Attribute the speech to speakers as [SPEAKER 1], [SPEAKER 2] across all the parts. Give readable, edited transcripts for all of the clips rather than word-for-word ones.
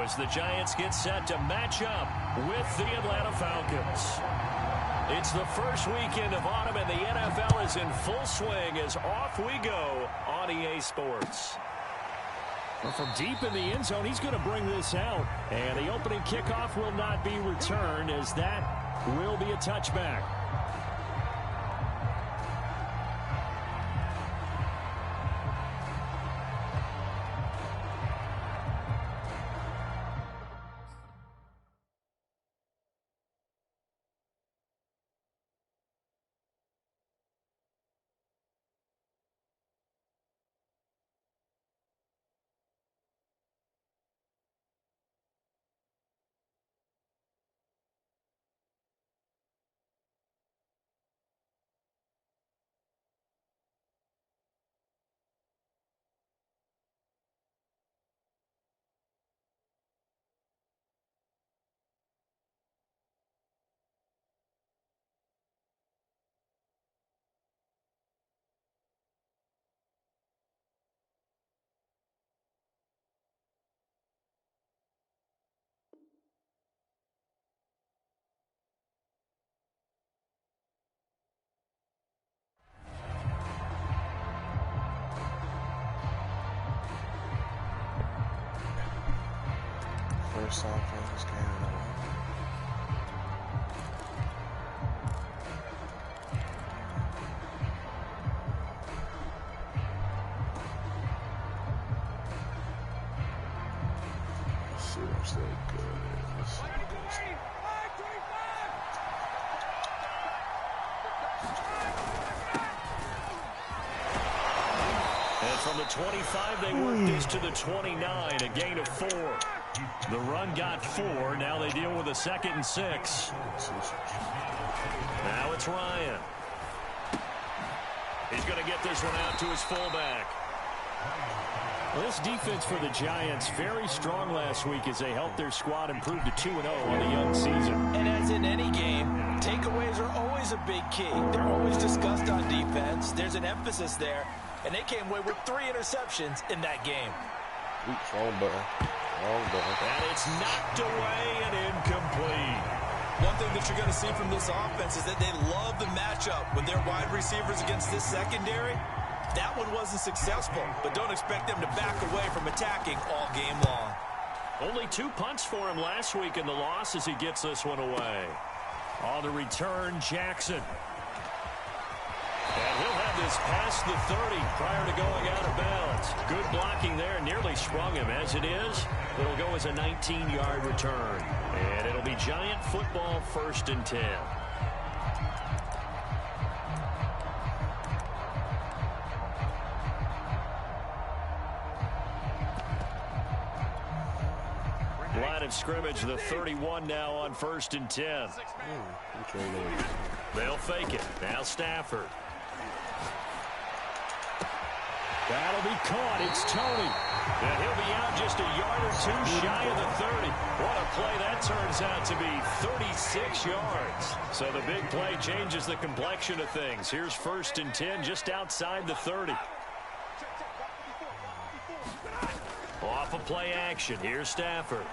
[SPEAKER 1] as the Giants get set to match up with the Atlanta Falcons. It's the first weekend of autumn, and the NFL is in full swing as off we go on EA Sports. Well, from deep in the end zone, he's going to bring this out. And the opening kickoff will not be returned, as that will be a touchback.
[SPEAKER 2] First offense game in a while. Let's see what's that good. Let's see this.
[SPEAKER 1] And from the 25, they work this to the 29, a gain of 4. The run got 4. Now they deal with a 2nd and 6. Now it's Ryan. He's going to get this one out to his fullback. Well, this defense for the Giants, very strong last week as they helped their squad improve to 2-0 on the young season.
[SPEAKER 3] And as in any game, takeaways are always a big key. They're always discussed on defense. There's an emphasis there. And they came away with 3 interceptions in that game.
[SPEAKER 2] Oops, wrong button.
[SPEAKER 1] And it's knocked away and incomplete.
[SPEAKER 3] One thing that you're going to see from this offense is that they love the matchup with their wide receivers against this secondary. That one wasn't successful, but don't expect them to back away from attacking all game long.
[SPEAKER 1] Only 2 punts for him last week in the loss as he gets this one away. On the return, Jackson. And he'll have this past the 30 prior to going out of bounds. Good blocking there, nearly sprung him. As it is, it'll go as a 19-yard return. And it'll be Giant football, 1st and 10. Line of scrimmage, the 31 now on 1st and 10. They'll fake it. Now Stafford. That'll be caught. It's Tony. And he'll be out just a yard or 2 shy of the 30. What a play that turns out to be, 36 yards. So the big play changes the complexion of things. Here's 1st and 10 just outside the 30. Off of play action. Here's Stafford.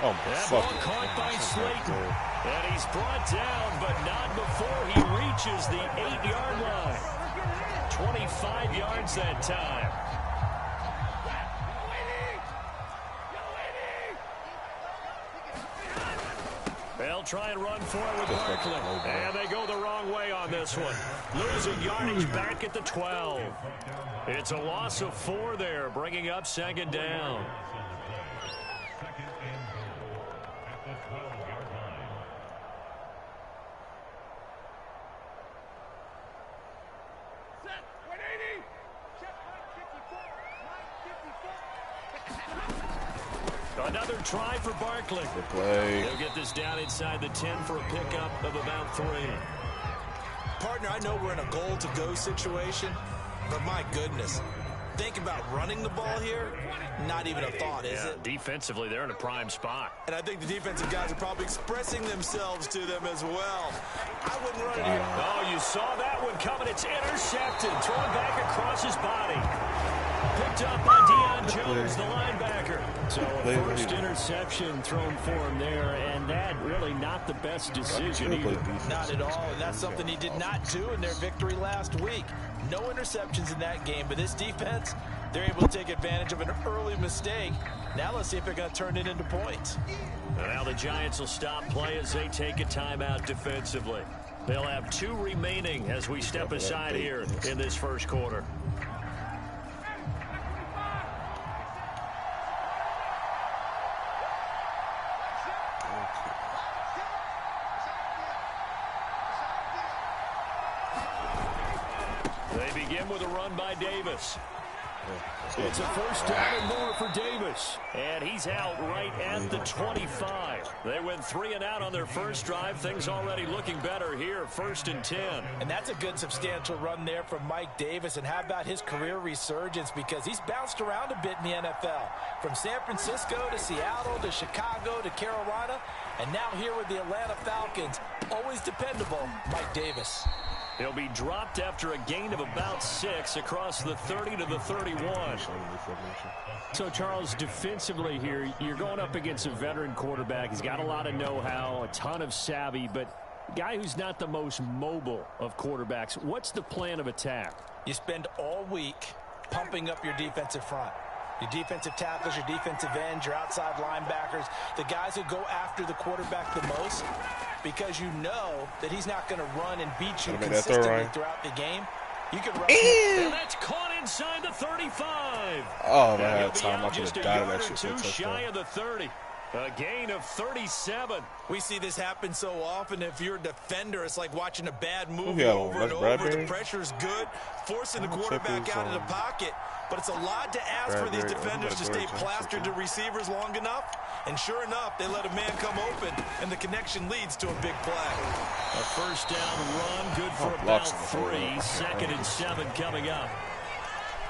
[SPEAKER 2] Oh,
[SPEAKER 1] that ball caught by Slayton. And he's brought down, but not before he reaches the 8-yard line. 25 yards that time. They'll try and run for it with Barkley. And they go the wrong way on this one. Losing yardage back at the 12. It's a loss of 4 there, bringing up 2nd down. Another try for Barkley.
[SPEAKER 2] Good play.
[SPEAKER 1] He'll get this down inside the 10 for a pickup of about 3.
[SPEAKER 3] Partner, I know we're in a goal-to-go situation, but my goodness, think about running the ball here. Not even a thought, is it?
[SPEAKER 1] Defensively, they're in a prime spot.
[SPEAKER 3] And I think the defensive guys are probably expressing themselves to them as well. I wouldn't run it here.
[SPEAKER 1] Oh, you saw that one coming. It's intercepted. Thrown back across his body. Picked picked up by Deion Jones, the linebacker. So a first interception thrown for him there, and that really not the best decision either.
[SPEAKER 3] Not at all. That's something he did not do in their victory last week. No interceptions in that game, but this defense, they're able to take advantage of an early mistake. Now let's see if they're going to turn it into points.
[SPEAKER 1] Now the Giants will stop play as they take a timeout defensively. They'll have 2 remaining as we step aside here in this first quarter. They begin with a run by Davis. It's a first down and more for Davis. And he's out right at the 25. They went 3 and out on their first drive. Things already looking better here, 1st and 10.
[SPEAKER 3] And that's a good substantial run there from Mike Davis. And how about his career resurgence? Because he's bounced around a bit in the NFL. From San Francisco to Seattle to Chicago to Carolina. And now here with the Atlanta Falcons. Always dependable, Mike Davis.
[SPEAKER 1] He'll be dropped after a gain of about 6 across the 30 to the 31. So, Charles, defensively here, you're going up against a veteran quarterback. He's got a lot of know-how, a ton of savvy, but a guy who's not the most mobile of quarterbacks. What's the plan of attack?
[SPEAKER 3] You spend all week pumping up your defensive front. Your defensive tackles, your defensive ends, your outside linebackers, the guys who go after the quarterback the most, because you know that he's not going to run and beat you consistently throughout the game. You can run.
[SPEAKER 1] And that's caught inside the 35.
[SPEAKER 4] Oh, man, Tom, I could have died of that shit.
[SPEAKER 1] Too shy of the 30. A gain of 37.
[SPEAKER 3] We see this happen so often. If you're a defender, it's like watching a bad movie
[SPEAKER 4] Yeah,
[SPEAKER 3] over and
[SPEAKER 4] that's
[SPEAKER 3] over.
[SPEAKER 4] Bradbury.
[SPEAKER 3] The pressure's good, forcing the quarterback out of the pocket. But it's a lot to ask for these defenders to stay plastered to receivers long enough. And sure enough, they let a man come open, and the connection leads to a big play.
[SPEAKER 1] A first down run, good for about 3. 2nd and 7 coming up.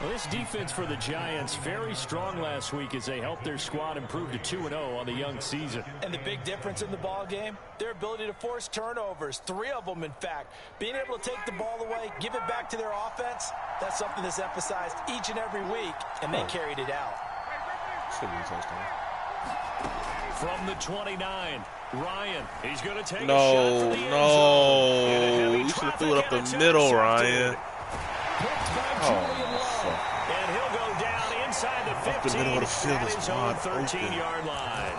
[SPEAKER 1] Well, this defense for the Giants, very strong last week as they helped their squad improve to 2-0 on the young season.
[SPEAKER 3] And the big difference in the ball game, their ability to force turnovers, 3 of them, in fact. Being able to take the ball away, give it back to their offense, that's something that's emphasized each and every week, and they carried it out.
[SPEAKER 1] From the 29, Ryan, he's going to take a shot
[SPEAKER 4] No,
[SPEAKER 1] for the end
[SPEAKER 4] no. You should have threw it up the middle, Ryan.
[SPEAKER 1] And he'll go down inside the 15
[SPEAKER 4] the middle of the field
[SPEAKER 1] at
[SPEAKER 4] is
[SPEAKER 1] his own
[SPEAKER 4] wide
[SPEAKER 1] 13-yard line.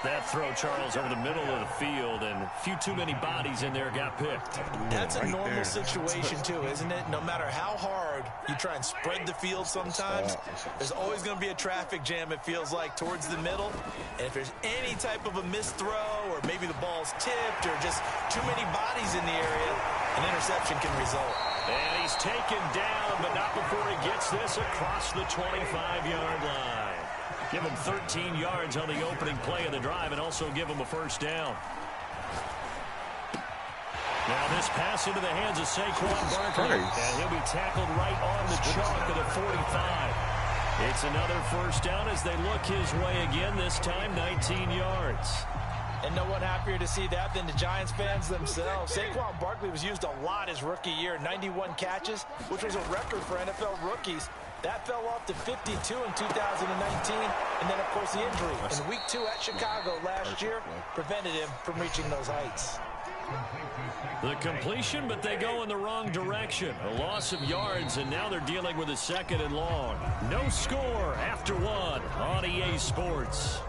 [SPEAKER 1] That throw, Charles, over the middle of the field, and a few too many bodies in there got picked.
[SPEAKER 3] That's a normal situation, too, isn't it? No matter how hard you try and spread the field sometimes, there's always going to be a traffic jam, it feels like, towards the middle. And if there's any type of a missed throw, or maybe the ball's tipped, or just too many bodies in the area, an interception can result.
[SPEAKER 1] And he's taken down, but not before he gets this across the 25-yard line. Give him 13 yards on the opening play of the drive and also give him a first down. Now this pass into the hands of Saquon Barkley. And he'll be tackled right on the chalk of the 45. It's another first down as they look his way again, this time 19 yards.
[SPEAKER 3] And no one happier to see that than the Giants fans themselves. Saquon Barkley was used a lot his rookie year, 91 catches, which was a record for NFL rookies. That fell off to 52 in 2019, and then, of course, the injury in Week 2 at Chicago last year prevented him from reaching those heights.
[SPEAKER 1] The completion, but they go in the wrong direction. A loss of yards, and now they're dealing with a 2nd and long. No score after 1 on EA Sports.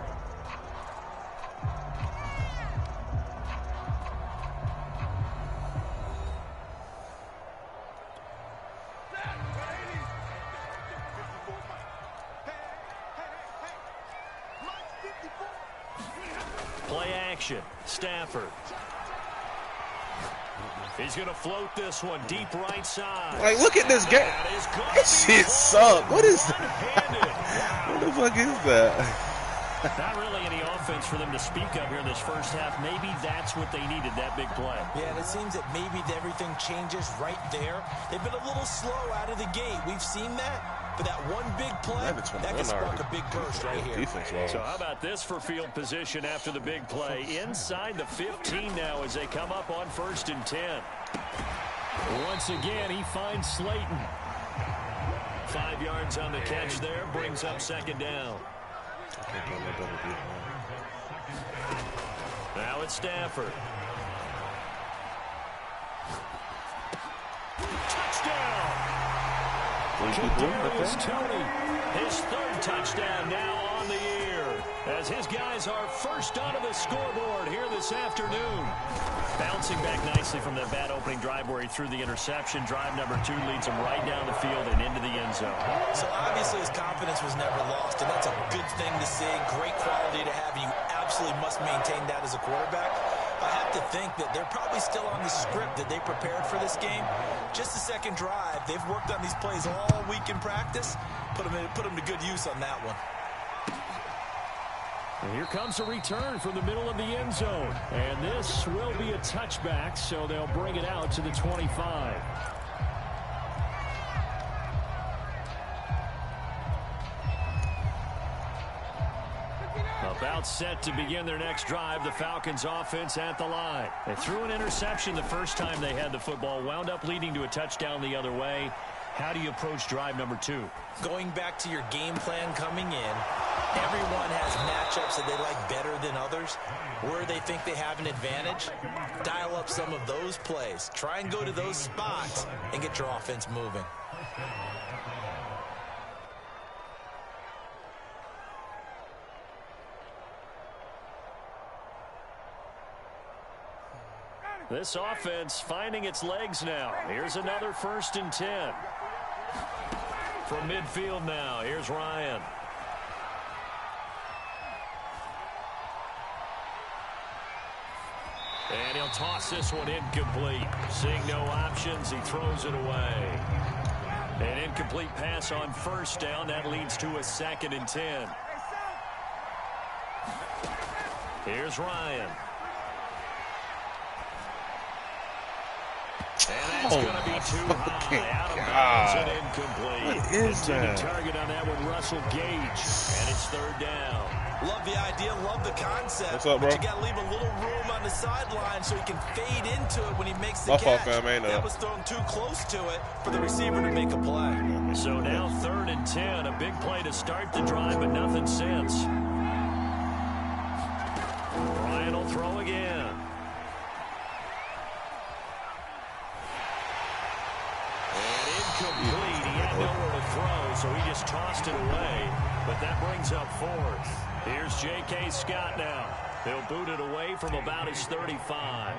[SPEAKER 1] Play action. Stafford. He's going to float this one deep right side.
[SPEAKER 4] Like, look at this game. This shit sucks. What is that? What the fuck is that?
[SPEAKER 1] Not really any offense for them to speak of here in this first half. Maybe that's what they needed, that big play.
[SPEAKER 3] Yeah, and it seems that maybe everything changes right there. They've been a little slow out of the gate. We've seen that. But that one big play, that can spark a big burst right here.
[SPEAKER 1] So how about this for field position after the big play? Inside the 15 now as they come up on 1st and 10. Once again, he finds Slayton. 5 yards on the catch there. Brings up second down. Now it's Stafford. Touchdown! Kadarius Toney, his third touchdown now on the year, as his guys are first onto the scoreboard here this afternoon. Bouncing back nicely from that bad opening drive where he threw the interception. Drive number 2 leads him right down the field and into the end zone.
[SPEAKER 3] So obviously his confidence was never lost, and that's a good thing to see. Great quality to have. You absolutely must maintain that as a quarterback. I have to think that they're probably still on the script that they prepared for this game. Just the second drive. They've worked on these plays all week in practice. Put them to good use on that one.
[SPEAKER 1] And here comes a return from the middle of the end zone. And this will be a touchback, so they'll bring it out to the 25. About set to begin their next drive, the Falcons offense at the line. They threw an interception the first time they had the football, wound up leading to a touchdown the other way. How do you approach drive number 2?
[SPEAKER 3] Going back to your game plan coming in, everyone has matchups that they like better than others. Where they think they have an advantage, dial up some of those plays. Try and go to those spots and get your offense moving.
[SPEAKER 1] This offense finding its legs now. Here's another 1st and 10. From midfield now, here's Ryan. And he'll toss this one incomplete. Seeing no options, he throws it away. An incomplete pass on 1st down. That leads to a 2nd and 10. Here's Ryan. And that's going to be too high. Out of bounds and incomplete.
[SPEAKER 4] What is that?
[SPEAKER 1] Target on that one, Russell Gage. And it's 3rd down.
[SPEAKER 3] Love the idea, love the concept.
[SPEAKER 4] What's up, bro?
[SPEAKER 3] But you got to leave a little room on the sideline so he can fade into it when he makes the catch. That was thrown too close to it for the receiver to make a play.
[SPEAKER 1] So now 3rd and 10. A big play to start the drive, but nothing since. Ryan will throw again. Complete. He had nowhere to throw, so he just tossed it away. But that brings up 4th. Here's J.K. Scott now. He'll boot it away from about his 35.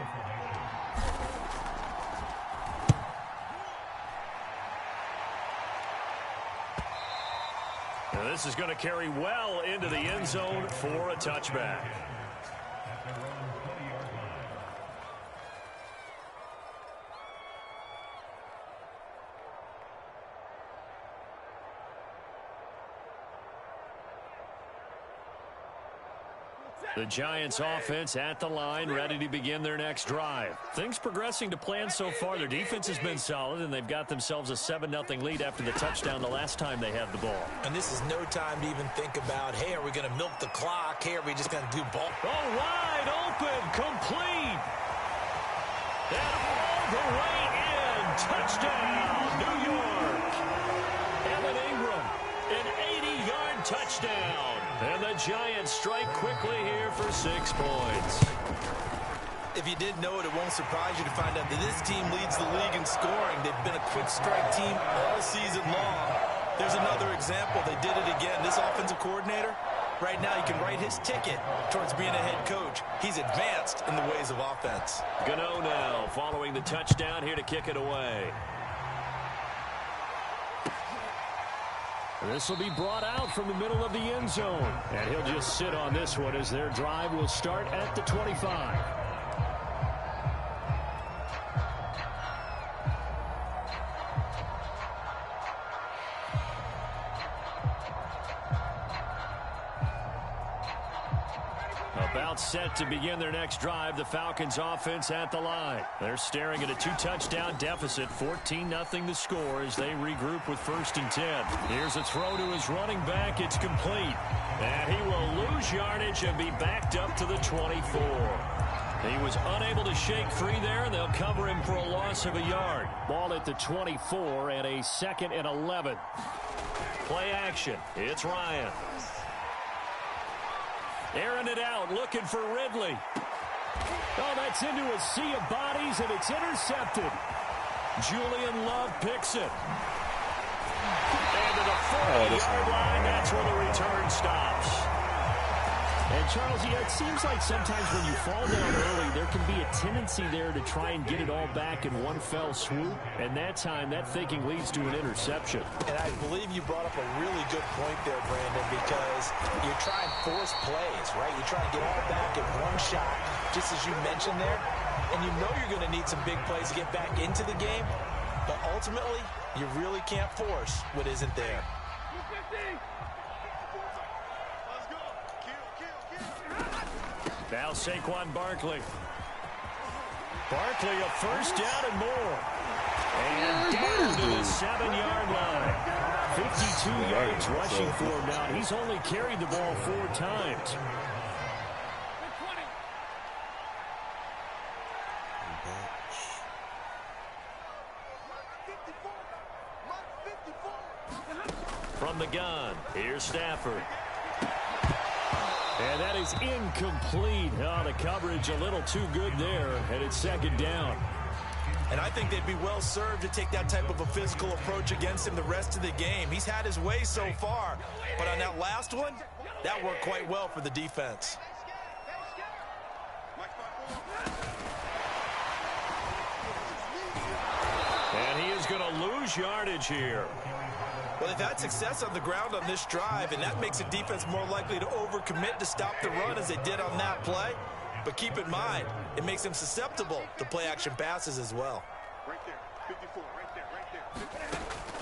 [SPEAKER 1] Now this is going to carry well into the end zone for a touchback. The Giants offense at the line, ready to begin their next drive. Things progressing to plan so far. Their defense has been solid, and they've got themselves a 7-0 lead after the touchdown the last time they had the ball.
[SPEAKER 3] And this is no time to even think about, hey, are we going to milk the clock? Hey, are we just going to do ball?
[SPEAKER 1] Oh, wide open, complete. And all the way in. Touchdown, New York. Evan Ingram, an 80-yard touchdown. And the Giants strike quickly here for 6 points.
[SPEAKER 3] If you didn't know it, it won't surprise you to find out that this team leads the league in scoring. They've been a quick strike team all season long. There's another example. They did it again. This offensive coordinator, right now, he can write his ticket towards being a head coach. He's advanced in the ways of offense.
[SPEAKER 1] Gano now following the touchdown here to kick it away. This will be brought out from the middle of the end zone. And he'll just sit on this one as their drive will start at the 25. About set to begin their next drive, the Falcons offense at the line. They're staring at a 2-touchdown deficit, 14-0 the score as they regroup with 1st and 10. Here's a throw to his running back. It's complete. And he will lose yardage and be backed up to the 24. He was unable to shake free there, and they'll cover him for a loss of a yard. Ball at the 24 and a 2nd and 11. Play action. It's Ryan. Airing it out, looking for Ridley. Oh, that's into a sea of bodies, and it's intercepted. Julian Love picks it. And to the 40-yard line, that's where the return stops. And, Charles, yeah, it seems like sometimes when you fall down early, there can be a tendency there to try and get it all back in one fell swoop. And that time, that thinking leads to an interception.
[SPEAKER 3] And I believe you brought up a really good point there, Brandon, because you're trying to force plays, right? You're trying to get all back in one shot, just as you mentioned there. And you know you're going to need some big plays to get back into the game. But ultimately, you really can't force what isn't there.
[SPEAKER 1] Now Saquon Barkley. Barkley a first down and more. And down to the 7-yard line. 52 yards rushing for him now. He's only carried the ball 4 times. From the gun, here's Stafford. And that is incomplete. Oh, the coverage a little too good there, and it's 2nd down.
[SPEAKER 3] And I think they'd be well served to take that type of a physical approach against him the rest of the game. He's had his way so far, but on that last one, that worked quite well for the defense.
[SPEAKER 1] And he is going to lose yardage here.
[SPEAKER 3] Well, they've had success on the ground on this drive, and that makes the defense more likely to overcommit to stop the run as they did on that play. But keep in mind, it makes them susceptible to play-action passes as well.
[SPEAKER 2] Right there, 54, right there.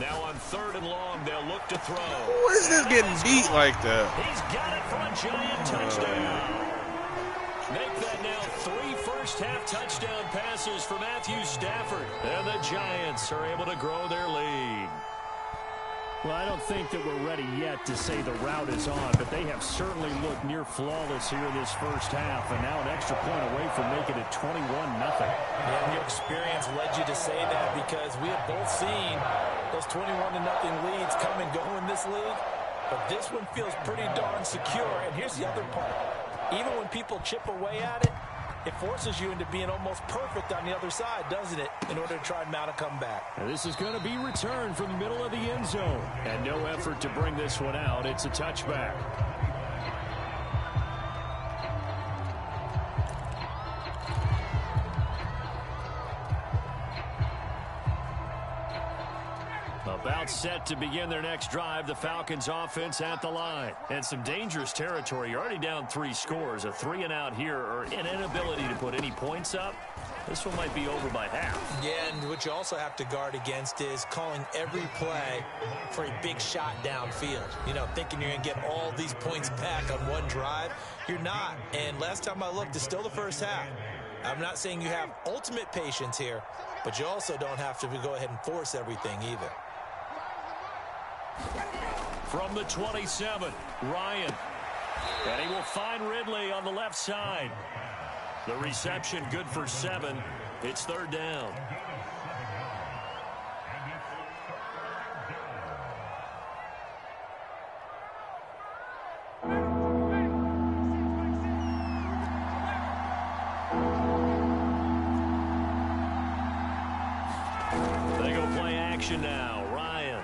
[SPEAKER 1] Now on 3rd and long, they'll look to throw.
[SPEAKER 4] What is this getting beat like that?
[SPEAKER 1] He's got it for a giant touchdown. Make that now 3 first-half touchdown passes for Matthew Stafford. And the Giants are able to grow their lead. Well, I don't think that we're ready yet to say the route is on, but they have certainly looked near flawless here in this first half, and now an extra point away from making it 21-0.
[SPEAKER 3] Yeah, your experience led you to say that because we have both seen those 21-0 leads come and go in this league, but this one feels pretty darn secure. And here's the other part. Even when people chip away at it, it forces you into being almost perfect on the other side, doesn't it, in order to try and mount a comeback.
[SPEAKER 1] And this is going to be returned from the middle of the end zone. And no effort to bring this one out. It's a touchback. About set to begin their next drive, the Falcons offense at the line. And some dangerous territory. You're already down 3 scores. A 3-and-out here, or an inability to put any points up. This one might be over by half.
[SPEAKER 3] Yeah, and what you also have to guard against is calling every play for a big shot downfield. You know, thinking you're going to get all these points back on one drive. You're not. And last time I looked, it's still the first half. I'm not saying you have ultimate patience here, but you also don't have to go ahead and force everything either.
[SPEAKER 1] From the 27, Ryan. And he will find Ridley on the left side. The reception good for 7. It's 3rd down. They go play action now. Ryan.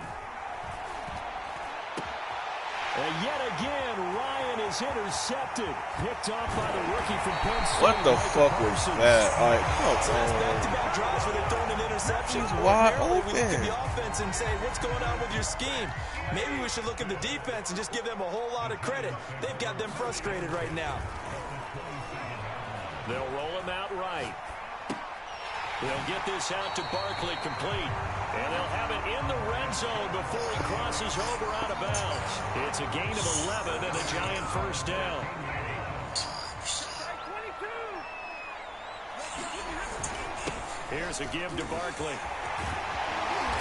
[SPEAKER 1] And yet again, Ryan is intercepted. Picked off by the rookie from Penn State.
[SPEAKER 4] What the fuck was that? All right,
[SPEAKER 3] So it's back-to-back drives where they're throwing an interception.
[SPEAKER 4] He's wide
[SPEAKER 3] We look at
[SPEAKER 4] open.
[SPEAKER 3] the offense and say, what's going on with your scheme? Maybe we should look at the defense and just give them a whole lot of credit. They've got them frustrated right now.
[SPEAKER 1] They'll roll him out right. They'll get this out to Barkley complete. And they'll have it in the red zone before he crosses over out of bounds. It's a gain of 11 and a giant first down. Here's a give to Barkley.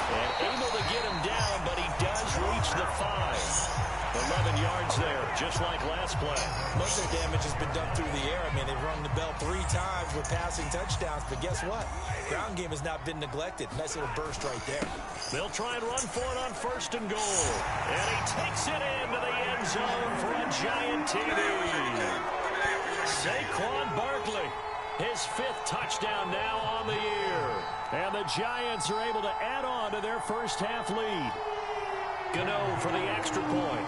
[SPEAKER 1] And able to get him down, but he does reach the 5. 11 yards there, just like last play.
[SPEAKER 3] Most of the damage has been done through the air. I mean, they've rung the bell 3 times with passing touchdowns, but guess what? Ground game has not been neglected. Nice little burst right there.
[SPEAKER 1] They'll try and run for it on 1st and goal. And he takes it into the end zone for a giant TD. Saquon Barkley, his 5th touchdown now on the year. And the Giants are able to add on to their first half lead. Gano for the extra point.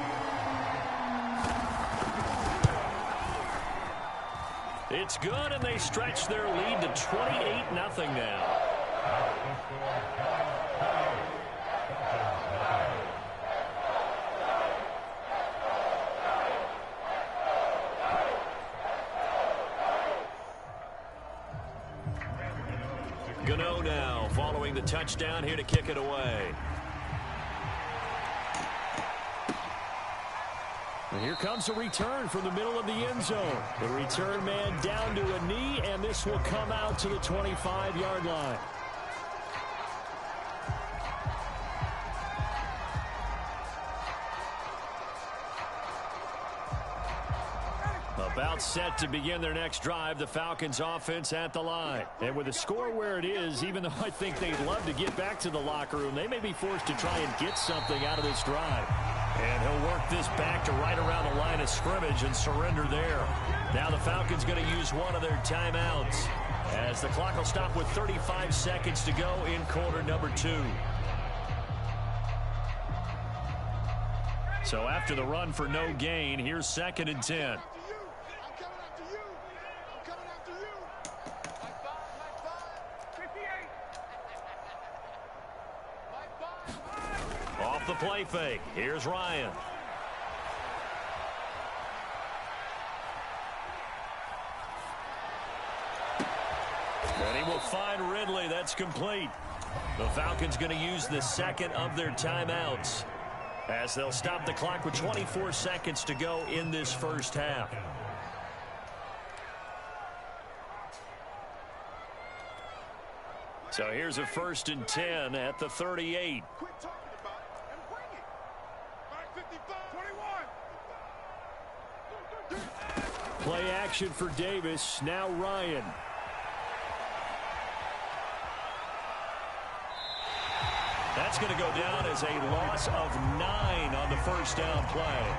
[SPEAKER 1] It's good, and they stretch their lead to 28-0 now. Gano now following the touchdown here to kick it away. And here comes a return from the middle of the end zone. The return man down to a knee, and this will come out to the 25-yard line. About set to begin their next drive, the Falcons offense at the line. And with the score where it is, even though I think they'd love to get back to the locker room, they may be forced to try and get something out of this drive. And he'll work this back to right around the line of scrimmage and surrender there. Now the Falcons going to use one of their timeouts, as the clock will stop with 35 seconds to go in quarter number 2. So after the run for no gain, here's 2nd and 10. Off the play fake, here's Ryan. And he will find Ridley. That's complete. The Falcons going to use the 2nd of their timeouts, as they'll stop the clock with 24 seconds to go in this first half. So here's a 1st and 10 at the 38. Play action for Davis. Now Ryan. That's going to go down as a loss of 9 on the first down play.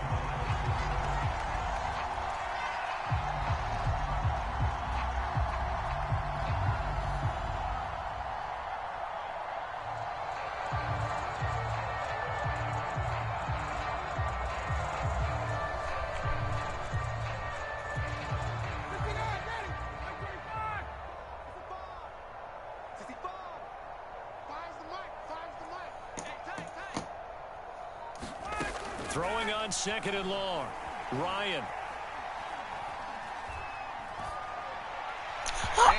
[SPEAKER 1] Throwing on 2nd and long. Ryan.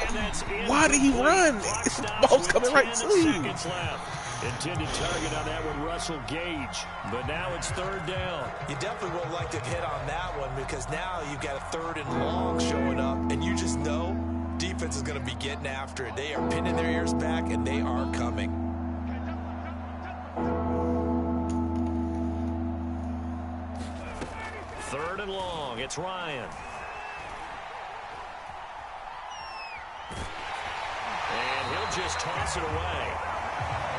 [SPEAKER 1] And that's
[SPEAKER 4] why did he run? The ball's coming right to him.
[SPEAKER 1] Intended target on that one, Russell Gage. But now it's 3rd down.
[SPEAKER 3] You definitely would like to hit on that one, because now you've got a 3rd and long showing up, and you just know defense is going to be getting after it. They are pinning their ears back, and they are coming.
[SPEAKER 1] 3rd and long. It's Ryan. And he'll just toss it away.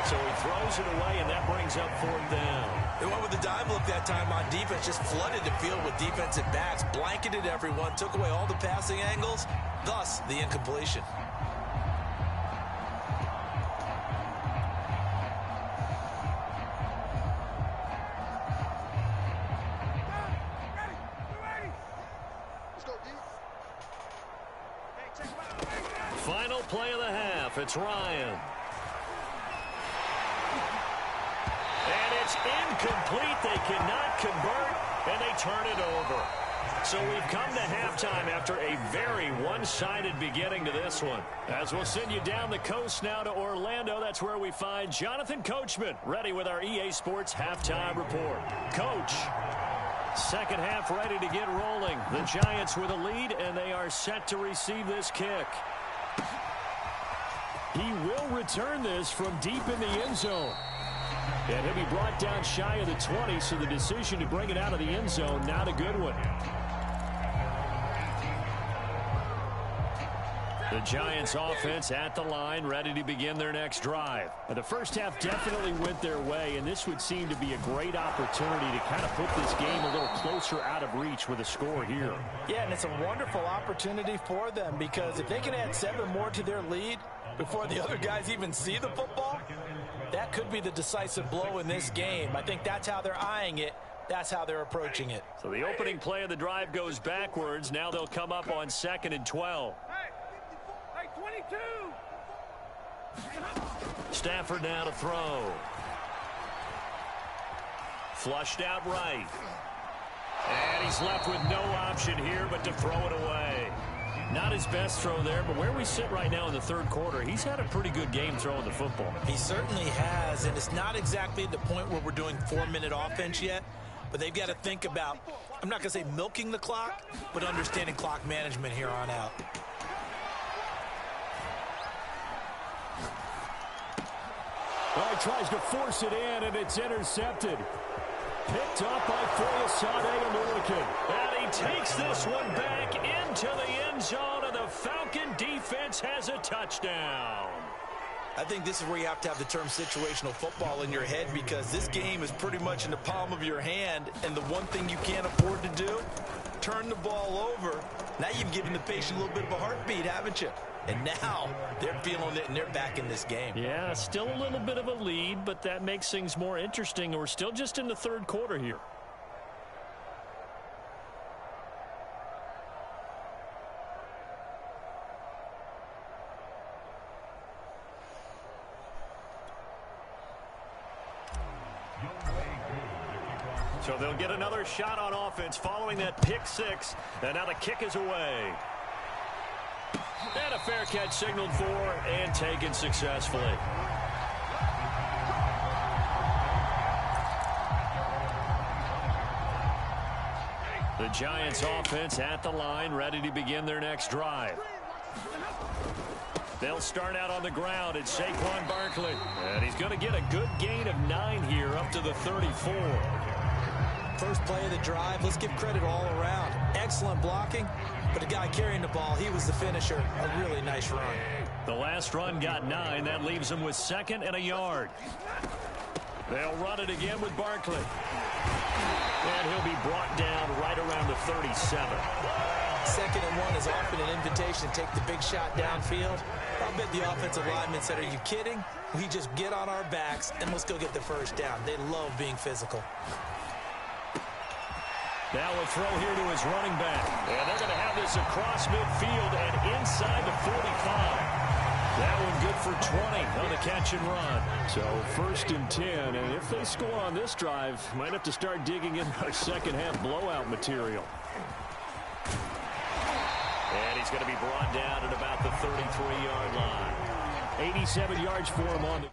[SPEAKER 1] So he throws it away, and that brings up 4th down.
[SPEAKER 3] They went with the dive look that time on defense, just flooded the field with defensive backs, blanketed everyone, took away all the passing angles, thus the incompletion.
[SPEAKER 1] Final play of the half. It's Ryan. And it's incomplete. They cannot convert, and they turn it over. So we've come to halftime after a very one-sided beginning to this one. As we'll send you down the coast now to Orlando, that's where we find Jonathan Coachman ready with our EA Sports halftime report. Coach, 2nd half ready to get rolling. The Giants with a lead, and they are set to receive this kick. He will return this from deep in the end zone. And he'll be brought down shy of the 20, so the decision to bring it out of the end zone, not a good one. The Giants offense at the line, ready to begin their next drive. The first half definitely went their way, and this would seem to be a great opportunity to kind of put this game a little closer out of reach with a score here.
[SPEAKER 3] Yeah, and it's a wonderful opportunity for them, because if they can add 7 more to their lead before the other guys even see the football, that could be the decisive blow in this game. I think that's how they're eyeing it. That's how they're approaching it.
[SPEAKER 1] So the opening play of the drive goes backwards. Now they'll come up on 2nd and 12.
[SPEAKER 5] Hey, 22!
[SPEAKER 1] Stafford now to throw. Flushed out right. And he's left with no option here but to throw it away. Not his best throw there, but where we sit right now in the third quarter, he's had a pretty good game throwing the football.
[SPEAKER 3] He certainly has, and it's not exactly at the point where we're doing 4-minute offense yet, but they've got to think about, I'm not going to say milking the clock, but understanding clock management here on out.
[SPEAKER 1] Well, he tries to force it in, and it's intercepted. Picked up by Foyesade American. And he takes this one back into the end zone, and the Falcon defense has a touchdown.
[SPEAKER 3] I think this is where you have to have the term situational football in your head, because this game is pretty much in the palm of your hand, and the one thing you can't afford to do, turn the ball over. Now you've given the patient a little bit of a heartbeat, haven't you? And now they're feeling it, and they're back in this game.
[SPEAKER 1] Yeah, still a little bit of a lead, but that makes things more interesting. And we're still just in the third quarter here. So they'll get another shot on offense following that pick 6. And now the kick is away. And a fair catch signaled for and taken successfully. The Giants offense at the line, ready to begin their next drive. They'll start out on the ground. It's Saquon Barkley. And he's going to get a good gain of 9 here up to the 34.
[SPEAKER 3] First play of the drive, let's give credit all around. Excellent blocking, but the guy carrying the ball, he was the finisher. A really nice run.
[SPEAKER 1] The last run got 9. That leaves him with 2nd and a yard. They'll run it again with Barkley. And he'll be brought down right around the 37.
[SPEAKER 3] 2nd and 1 is often an invitation to take the big shot downfield. I'll bet the offensive lineman said, are you kidding? We just get on our backs and let's go get the first down. They love being physical.
[SPEAKER 1] Now a throw here to his running back. And they're going to have this across midfield and inside the 45. That one good for 20 on the catch and run. So 1st and 10. And if they score on this drive, might have to start digging in our second half blowout material. And he's going to be brought down at about the 33-yard line. 87 yards for him on the...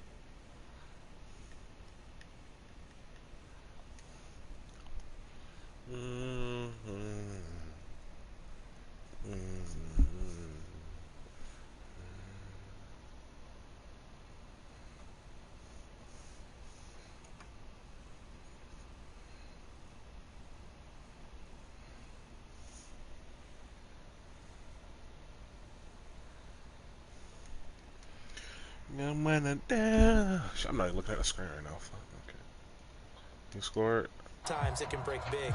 [SPEAKER 4] I'm not even looking at the screen right now. Okay. You scored.
[SPEAKER 3] Times it can break big.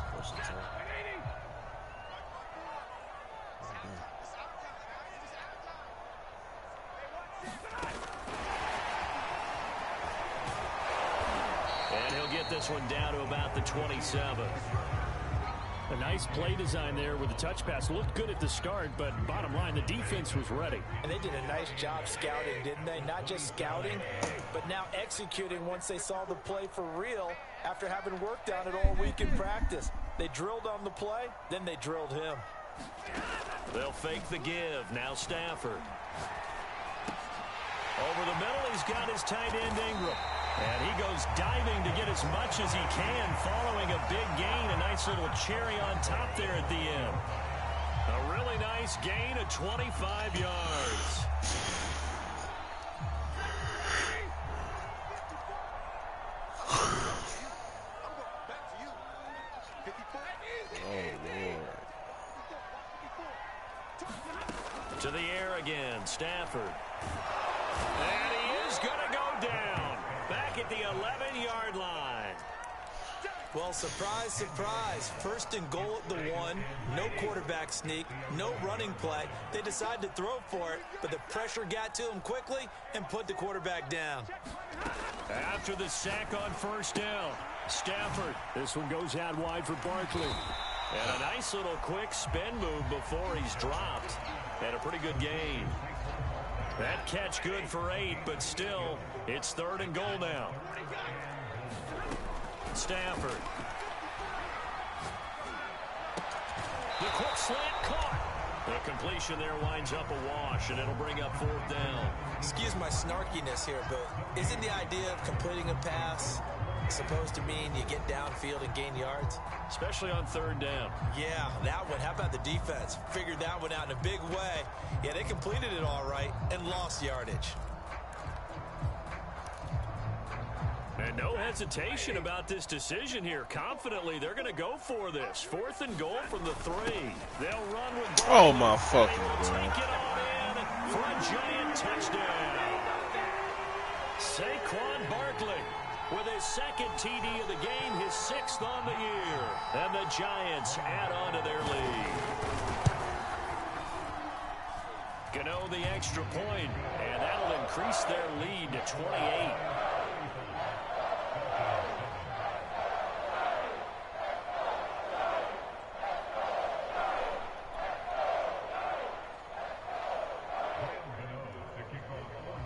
[SPEAKER 1] And he'll get this one down to about the 27. A nice play design there with the touch pass. Looked good at the start, but bottom line, the defense was ready.
[SPEAKER 3] And they did a nice job scouting, didn't they? Not just scouting, but now executing once they saw the play for real after having worked on it all week in practice. They drilled on the play, then they drilled him.
[SPEAKER 1] They'll fake the give. Now Stafford. Over the middle, he's got his tight end Ingram. And he goes diving to get as much as he can following a big gain. A nice little cherry on top there at the end. A really nice gain of 25 yards. To the air again, Stafford. And he is going to go down. Back at the 11-yard line.
[SPEAKER 3] Well, surprise, surprise. First and goal at the 1. No quarterback sneak. No running play. They decided to throw for it, but the pressure got to him quickly and put the quarterback down.
[SPEAKER 1] After the sack on first down, Stafford. This one goes out wide for Barkley. And a nice little quick spin move before he's dropped. And a pretty good gain. That catch good for 8, but still, it's 3rd and goal now. Stafford. The quick slant caught. The completion there winds up a wash, and it'll bring up 4th down.
[SPEAKER 3] Excuse my snarkiness here, but isn't the idea of completing a pass supposed to mean you get downfield and gain yards?
[SPEAKER 1] Especially on 3rd down.
[SPEAKER 3] Yeah, that one. How about the defense? Figured that one out in a big way. Yeah, they completed it all right and lost yardage.
[SPEAKER 1] And no hesitation about this decision here. Confidently, they're going to go for this. 4th and goal from the 3. They'll run with Barkley.
[SPEAKER 4] Oh, my fucking God.
[SPEAKER 1] Take it on in for a giant touchdown. Saquon Barkley with his 2nd TD of the game, his 6th on the year. And the Giants add on to their lead. Gano the extra point, and that'll increase their lead to 28.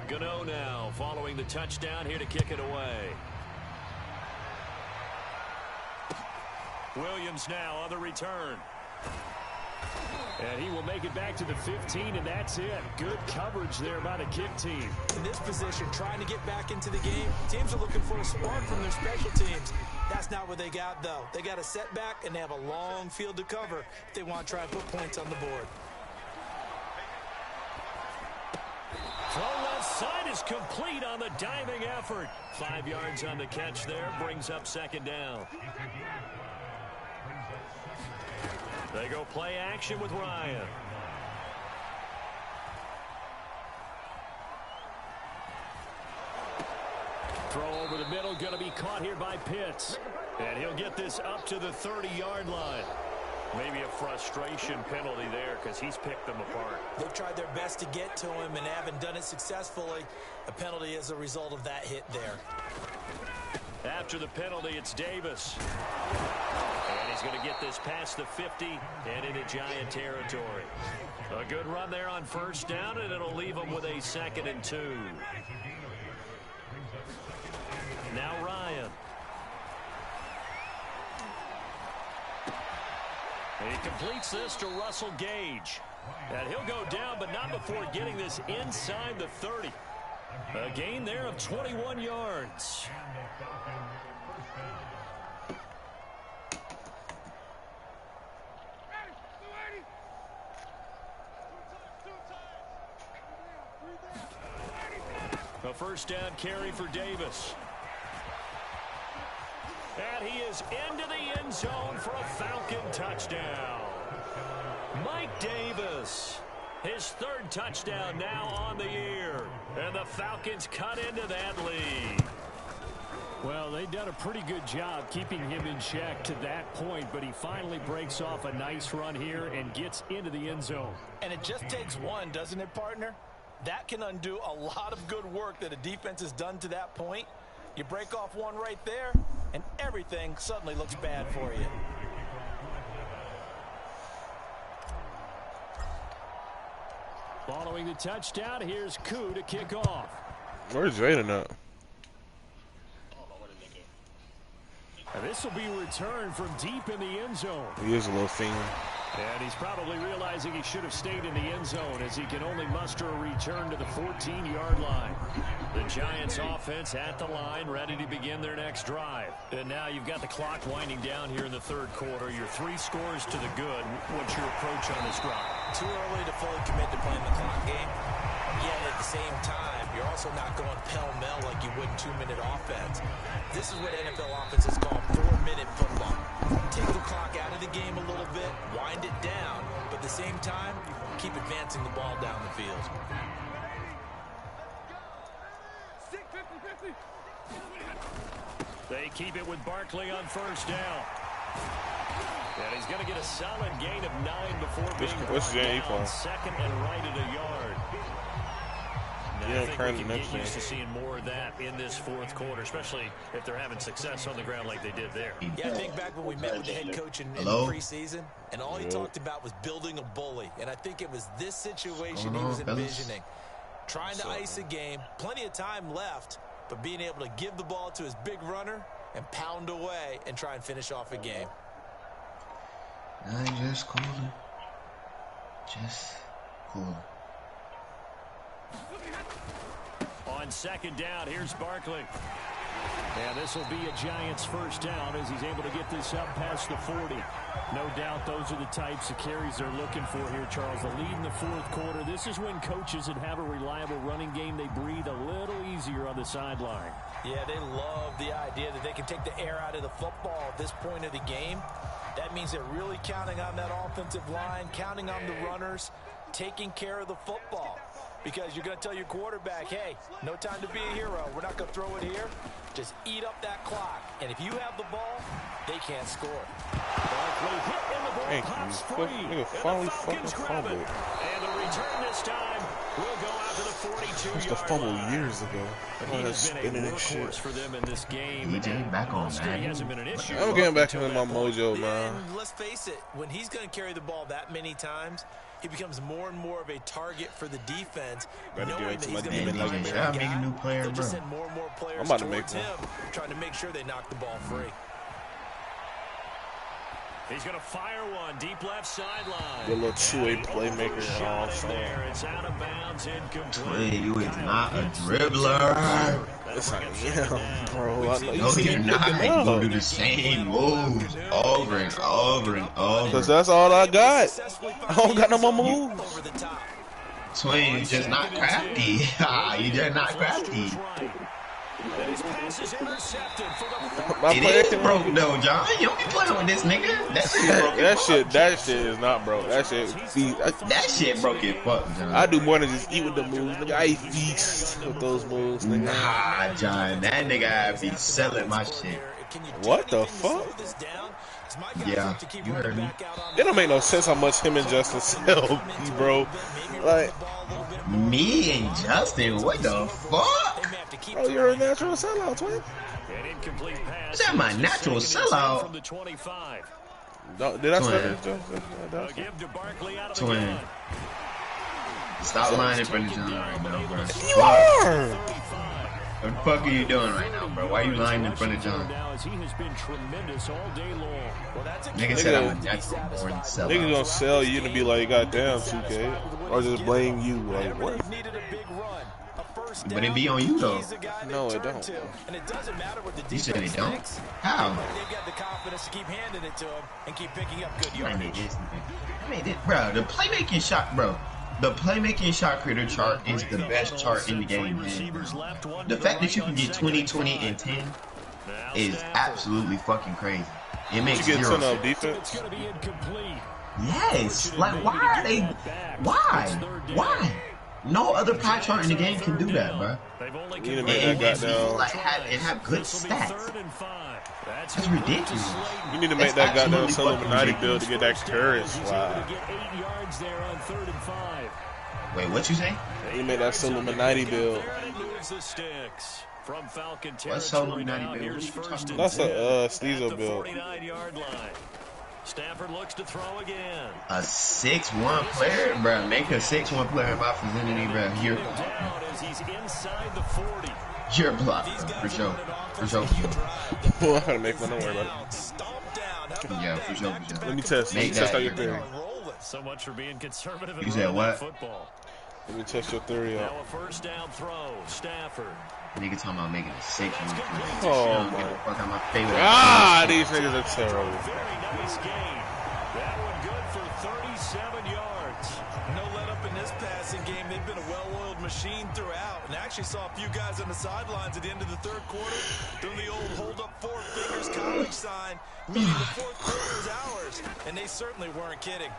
[SPEAKER 1] Gano now following the touchdown here to kick it away. Williams now on the return. And he will make it back to the 15, and that's it. Good coverage there by the kick team.
[SPEAKER 3] In this position, trying to get back into the game, teams are looking for a spark from their special teams. That's not what they got, though. They got a setback, and they have a long field to cover if they want to try and put points on the board.
[SPEAKER 1] Throw left side is complete on the diving effort. 5 yards on the catch there, brings up 2nd down. They go play action with Ryan. Throw over the middle, going to be caught here by Pitts. And he'll get this up to the 30-yard line. Maybe a frustration penalty there because he's picked them apart.
[SPEAKER 3] They've tried their best to get to him and haven't done it successfully. A penalty is a result of that hit there.
[SPEAKER 1] After the penalty, it's Davis. And he's going to get this past the 50 and into Giant territory. A good run there on first down, and it'll leave him with a 2nd and 2. Now Ryan. And he completes this to Russell Gage. And he'll go down, but not before getting this inside the 30. A gain there of 21 yards. A first down carry for Davis. And he is into the end zone for a Falcon touchdown. Mike Davis, his 3rd touchdown now on the year. And the Falcons cut into that lead. Well, they've done a pretty good job keeping him in check to that point, but he finally breaks off a nice run here and gets into the end zone.
[SPEAKER 3] And it just takes one, doesn't it, partner? That can undo a lot of good work that a defense has done to that point. You break off one right there, and everything suddenly looks bad for you.
[SPEAKER 1] Following the touchdown, here's Koo to kick off.
[SPEAKER 4] Where's Jaden at?
[SPEAKER 1] And this will be returned from deep in the end zone.
[SPEAKER 4] He is a little fiend.
[SPEAKER 1] And he's probably realizing he should have stayed in the end zone as he can only muster a return to the 14-yard line. The Giants offense at the line, ready to begin their next drive. And now you've got the clock winding down here in the 3rd quarter. You're 3 scores to the good. What's your approach on this drive?
[SPEAKER 3] Too early to fully commit to playing the clock game. Yet at the same time, you're also not going pell-mell like you would in 2-minute offense. This is what NFL offenses call 4-minute football. Take the clock out of the game a little bit, wind it down, but at the same time, keep advancing the ball down the field.
[SPEAKER 1] They keep it with Barkley on first down. And he's going to get a solid gain of 9 before being brought down. Second and right at a yard.
[SPEAKER 4] Yeah,
[SPEAKER 1] I think we can get used to seeing more of that in this fourth quarter, especially if they're having success on the ground like they did there.
[SPEAKER 3] Yeah, I think back when we met with the head coach in preseason, and all he talked about was building a bully. And I think it was this situation he was envisioning. Trying to ice a game, plenty of time left, but being able to give the ball to his big runner and pound away and try and finish off a game.
[SPEAKER 6] Just cooler. Just cooler.
[SPEAKER 1] On second down, here's Barkley. And this will be a Giants first down as he's able to get this up past the 40. No doubt those are the types of carries they're looking for here, Charles. The lead in the fourth quarter. This is when coaches that have a reliable running game, they breathe a little easier on the sideline.
[SPEAKER 3] Yeah, they love the idea that they can take the air out of the football at this point of the game. That means they're really counting on that offensive line, counting on the runners, taking care of the football. Because you're going to tell your quarterback, hey, no time to be a hero. We're not going to throw it here. Just eat up that clock. And if you have the ball, they can't score.
[SPEAKER 1] Barkley hit in the ball, pops free.
[SPEAKER 4] Nigga, finally fucking fumbled.
[SPEAKER 1] And the return this time will go out to the 42-yard
[SPEAKER 4] Used to fumble years ago.
[SPEAKER 1] He has been a workhorse for them in this game.
[SPEAKER 6] DJ back on, man.
[SPEAKER 1] Hasn't been an issue.
[SPEAKER 4] I'm getting back into my mojo, man.
[SPEAKER 3] And let's face it, when he's going to carry the ball that many times, he becomes more and more of a target for the defense.
[SPEAKER 4] Gotta give it to my
[SPEAKER 6] demon like
[SPEAKER 3] make
[SPEAKER 6] a new player, bro.
[SPEAKER 3] Just send more and more players
[SPEAKER 4] I'm about to
[SPEAKER 3] towards
[SPEAKER 4] make
[SPEAKER 3] him, trying to make sure they knock the ball free.
[SPEAKER 1] He's going to fire one deep left sideline.
[SPEAKER 4] The little two-way playmaker and all.
[SPEAKER 1] There, it's out of bounds, incomplete.
[SPEAKER 6] Wait, you is not a dribbler.
[SPEAKER 4] It's like, yeah, bro. I know
[SPEAKER 6] No,
[SPEAKER 4] you
[SPEAKER 6] you're not. You go do the same moves over and over and over.
[SPEAKER 4] Because that's all I got. I don't got no more moves.
[SPEAKER 6] Twin, you're just not crafty. You're just not crafty. It is broke though, John. You don't be playing with this nigga.
[SPEAKER 4] That shit is not broke. That shit
[SPEAKER 6] broke as fuck, John.
[SPEAKER 4] I do more than just eat with the moves, nigga. I eat feast with those moves, nigga.
[SPEAKER 6] Nah, John, that nigga be selling my shit.
[SPEAKER 4] What the fuck?
[SPEAKER 6] Yeah, you heard me.
[SPEAKER 4] It don't make no sense how much him and Justin sell me, bro. Like,
[SPEAKER 6] me and Justin, what the fuck?
[SPEAKER 4] Oh, you're a natural sellout, twin.
[SPEAKER 6] Is that my natural sellout?
[SPEAKER 4] No, did I say that?
[SPEAKER 6] Twin. Stop lying in front of John right now, bro.
[SPEAKER 4] You are!
[SPEAKER 6] What the fuck are you doing right now, bro? Why are you lying in front of John? Nigga said I'm a natural born sellout.
[SPEAKER 4] Nigga gonna sell you and be like, goddamn, 2K. Or just blame you, like, what?
[SPEAKER 6] But it be on you, though.
[SPEAKER 4] No, it don't.
[SPEAKER 6] You said it don't? How? I made it, bro. The playmaking shot, bro. The playmaking shot creator chart is the best chart in the game, man. The fact that you can get 20, 20, and 10 is absolutely fucking crazy. It makes
[SPEAKER 4] you get
[SPEAKER 6] zero
[SPEAKER 4] 10 of defense?
[SPEAKER 6] Yes. Like, why are they... Why? No other pie chart in the game can do that, bro.
[SPEAKER 4] You need to make that goddamn...
[SPEAKER 6] Like, have good stats. That's ridiculous.
[SPEAKER 4] You need to make that goddamn Illuminati build to get that courage. Wow.
[SPEAKER 6] Wait, what you say?
[SPEAKER 4] You made that Illuminati build.
[SPEAKER 6] What's Illuminati build?
[SPEAKER 4] That's a Steezo build.
[SPEAKER 1] Stafford looks to throw again.
[SPEAKER 6] A 6'1" player, bro. Make a 6'1" player in my vicinity, bro. You're blocked, for sure. For sure.
[SPEAKER 4] Well, I'm gonna make one. Don't worry about it.
[SPEAKER 6] Yeah, for sure.
[SPEAKER 4] Let me test. Let me test out your theory.
[SPEAKER 1] So much for being conservative.
[SPEAKER 6] You said what?
[SPEAKER 4] Let me test your theory out.
[SPEAKER 1] Now a first down throw. Stafford.
[SPEAKER 6] Nigga talking about making a 6'1" player.
[SPEAKER 4] Oh
[SPEAKER 6] Get the fuck out my favorite.
[SPEAKER 4] These niggas are terrible.
[SPEAKER 1] Very nice game. That one good for 37 yards.
[SPEAKER 3] No let up in this passing game. They've been a well-oiled machine throughout. And actually saw a few guys on the sidelines at the end of the third quarter doing the old hold up 4 fingers college sign, meaning the fourth quarter is ours. And they certainly weren't kidding.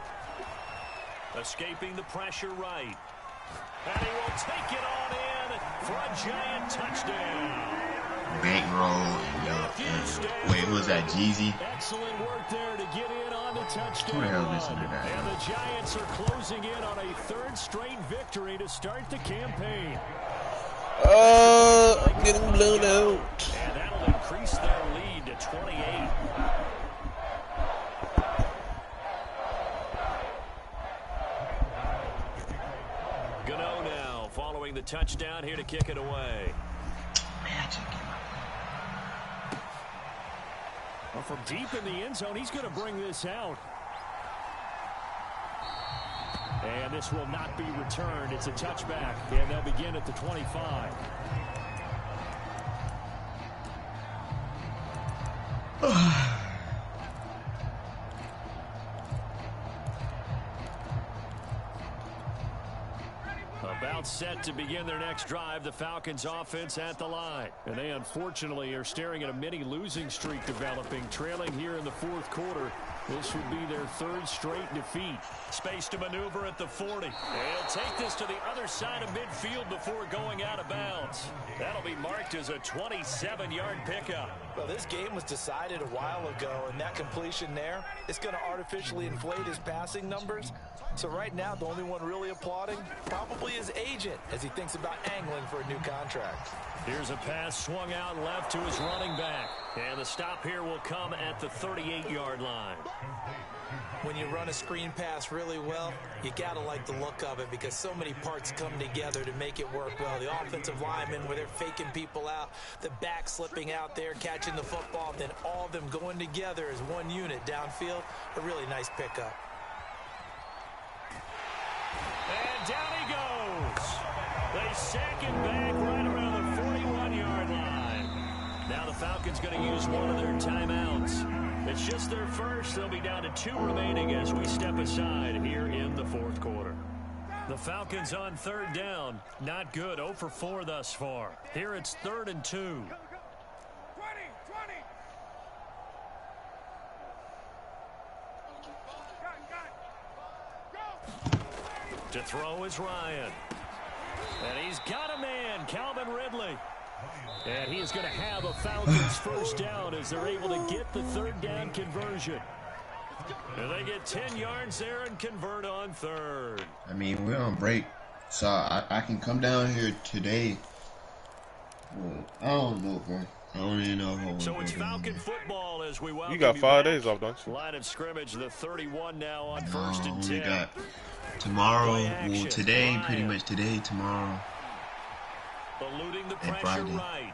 [SPEAKER 1] Escaping the pressure right. And he will take it on in for a giant touchdown.
[SPEAKER 6] Bankroll and wait, who was that? Jeezy?
[SPEAKER 1] Excellent work there to get in on the touchdown.
[SPEAKER 6] Who the hell listened to that?
[SPEAKER 1] And the Giants are closing in on a third straight victory to start the campaign.
[SPEAKER 4] I'm getting blown out.
[SPEAKER 1] And that'll increase their lead to 28. Gano now following the touchdown here to kick it away. Well, from deep in the end zone, he's going to bring this out. And this will not be returned. It's a touchback, and they'll begin at the 25. About set to begin their next drive, the Falcons offense at the line. And they unfortunately are staring at a mini losing streak developing, trailing here in the fourth quarter. This would be their third straight defeat. Space to maneuver at the 40. They'll take this to the other side of midfield before going out of bounds. That'll be marked as a 27-yard pickup.
[SPEAKER 3] Well, this game was decided a while ago, and that completion there is going to artificially inflate his passing numbers. So right now, the only one really applauding probably his agent as he thinks about angling for a new contract.
[SPEAKER 1] Here's a pass swung out left to his running back. And the stop here will come at the 38-yard line.
[SPEAKER 3] When you run a screen pass really well, you got to like the look of it because so many parts come together to make it work well. The offensive linemen, where they're faking people out, the back slipping out there, catching the football, then all of them going together as one unit downfield. A really nice pickup.
[SPEAKER 1] And down he goes. They sack it back right around the 41-yard line. Now the Falcons going to use one of their timeouts. It's just their first. They'll be down to 2 remaining as we step aside here in the fourth quarter. The Falcons on third down. Not good. 0 for 4 thus far. Here it's 3rd and 2.
[SPEAKER 5] 20.
[SPEAKER 1] To throw is Ryan. And he's got a man, Calvin Ridley. And he is going to have a Falcons first down as they're able to get the third down conversion. And they get 10 yards there and convert on third.
[SPEAKER 6] I mean, we're on break, so I can come down here today. Well, I don't know, bro. I don't even know how.
[SPEAKER 1] So it's Falcon football as we welcome
[SPEAKER 4] You got 5
[SPEAKER 1] back.
[SPEAKER 4] days off, don't you?
[SPEAKER 1] Line of scrimmage, the 31 now on 1st and 10.
[SPEAKER 6] We got tomorrow, well, today, Ryan. Pretty much today, tomorrow.
[SPEAKER 1] Eluding the pressure right.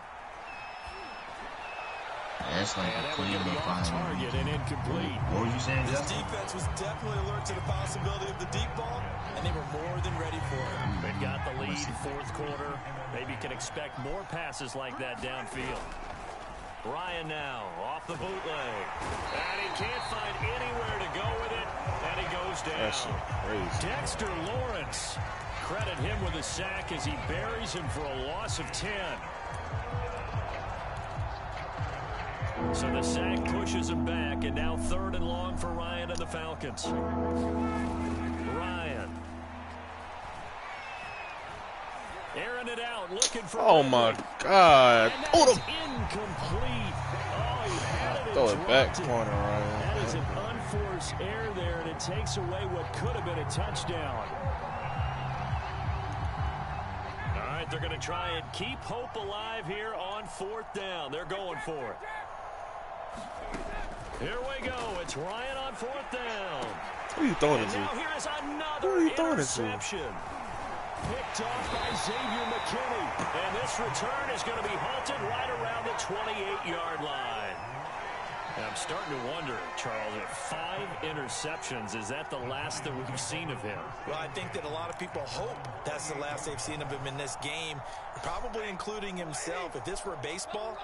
[SPEAKER 6] That's like a clean up
[SPEAKER 1] target and incomplete.
[SPEAKER 6] What were you saying?
[SPEAKER 3] This defense was definitely alert to the possibility of the deep ball, and they were more than ready for it.
[SPEAKER 1] They've got the lead, fourth quarter. Maybe you can expect more passes like that downfield. Ryan now off the bootleg. And he can't find anywhere to go with it, and he goes down.
[SPEAKER 4] That's crazy.
[SPEAKER 1] Dexter Lawrence. Credit him with a sack as he buries him for a loss of 10. So the sack pushes him back, and now 3rd and long for Ryan and the Falcons. Ryan. Airing it out, looking for...
[SPEAKER 4] Oh, my God.
[SPEAKER 1] Oh, incomplete. Oh, he had it.
[SPEAKER 4] Throw it back corner, Ryan.
[SPEAKER 1] That is an unforced error there, and it takes away what could have been a touchdown. All right, they're going to try and keep hope alive here on 4th down. They're going for it. Here we go. It's Ryan on 4th down.
[SPEAKER 4] Who are you throwing it to?
[SPEAKER 1] Now here is
[SPEAKER 4] Who are you
[SPEAKER 1] another
[SPEAKER 4] throwing it to?
[SPEAKER 1] interception. Picked off by Xavier McKinney. And this return is going to be halted right around the 28-yard line. And I'm starting to wonder, Charles, if 5 interceptions, is that the last that we've seen of him?
[SPEAKER 3] Well, I think that a lot of people hope that's the last they've seen of him in this game, probably including himself. If this were baseball,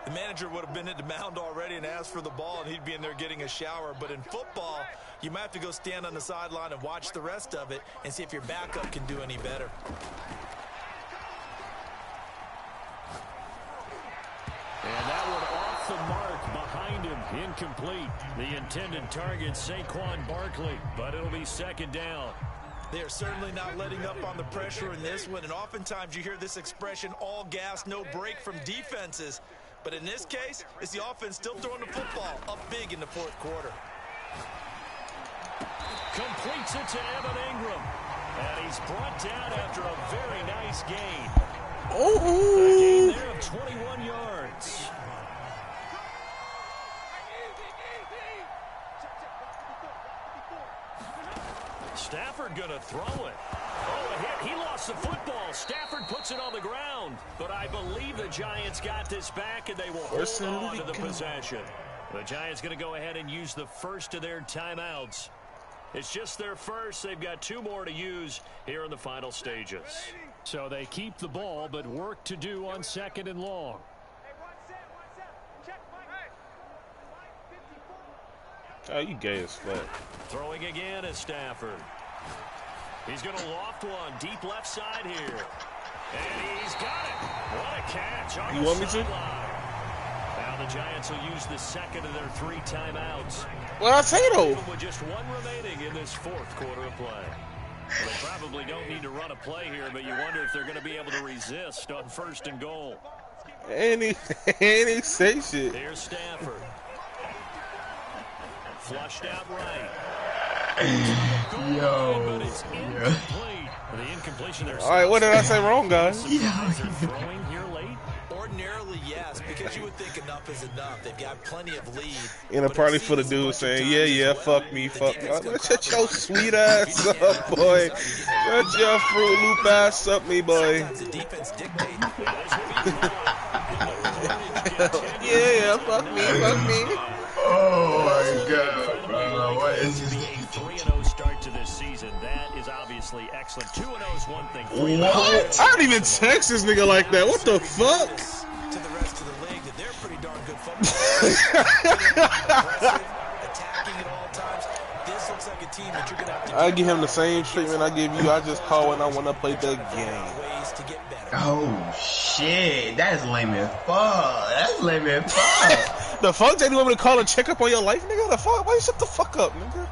[SPEAKER 3] the manager would have been at the mound already and asked for the ball, and he'd be in there getting a shower. But in football, you might have to go stand on the sideline and watch the rest of it and see if your backup can do any better.
[SPEAKER 1] And that one off the mark behind gained him. Incomplete. The intended target, Saquon Barkley, but it'll be second down.
[SPEAKER 3] They are certainly not letting up on the pressure in this one, and oftentimes you hear this expression, all gas, no break from defenses. But in this case, it's the offense still throwing the football up big in the fourth quarter.
[SPEAKER 1] Completes it to Evan Ingram. And he's brought down after a very nice gain.
[SPEAKER 4] Oh,
[SPEAKER 1] A gain there of 21 yards. Stafford going to throw it. Oh, a hit. He lost the football. Stafford puts it on the ground. But I believe the Giants got this back, and they will hold on to the possession. The Giants going to go ahead and use the first of their timeouts. It's just their first. They've got 2 more to use here in the final stages. So they keep the ball, but work to do on second and long.
[SPEAKER 4] oh, you gay as fuck.
[SPEAKER 1] Throwing again is Stafford. He's going to loft one deep left side here. And he's got it. What a catch on
[SPEAKER 4] You
[SPEAKER 1] the
[SPEAKER 4] want me to?
[SPEAKER 1] sideline. Now the Giants will use the second of their 3 timeouts.
[SPEAKER 4] Well, I say though.
[SPEAKER 1] Even with just 1 remaining in this fourth quarter of play. Well, they probably don't need to run a play here, but you wonder if they're going to be able to resist on first and goal.
[SPEAKER 4] And he say shit.
[SPEAKER 1] Here's Stafford. Flushed out right.
[SPEAKER 6] Yo.
[SPEAKER 1] But it's incomplete. The incompletion there.
[SPEAKER 4] All right, what did I say wrong, guys?
[SPEAKER 1] Throwing here late.
[SPEAKER 3] Ordinarily, yes, because you would think enough is enough. They've got plenty of lead.
[SPEAKER 4] In a party full of dudes saying, yeah, fuck me, fuck me. Oh, shut your sweet ass up, boy. Shut your Fruit Loop ass up, me, boy.
[SPEAKER 3] The defense dictates.
[SPEAKER 4] Yeah, fuck me.
[SPEAKER 6] Oh my god, bro. What is this?
[SPEAKER 1] 3-0 start to this season. That is obviously excellent. 2-0 is one thing.
[SPEAKER 6] What?
[SPEAKER 4] I didn't even text this nigga like that. What the fuck?
[SPEAKER 3] To the rest of the league, that they're pretty darn good football. Attacking at all times. This looks like a team that you're going to have to
[SPEAKER 4] I give him the same treatment I give you. I just call when I want to play the game.
[SPEAKER 3] ways to get better.
[SPEAKER 6] Oh shit, that's lame as fuck. That's lame as fuck.
[SPEAKER 4] The fuck? They want me to call and check up on your life, nigga? The fuck? Why you shut the fuck up, nigga?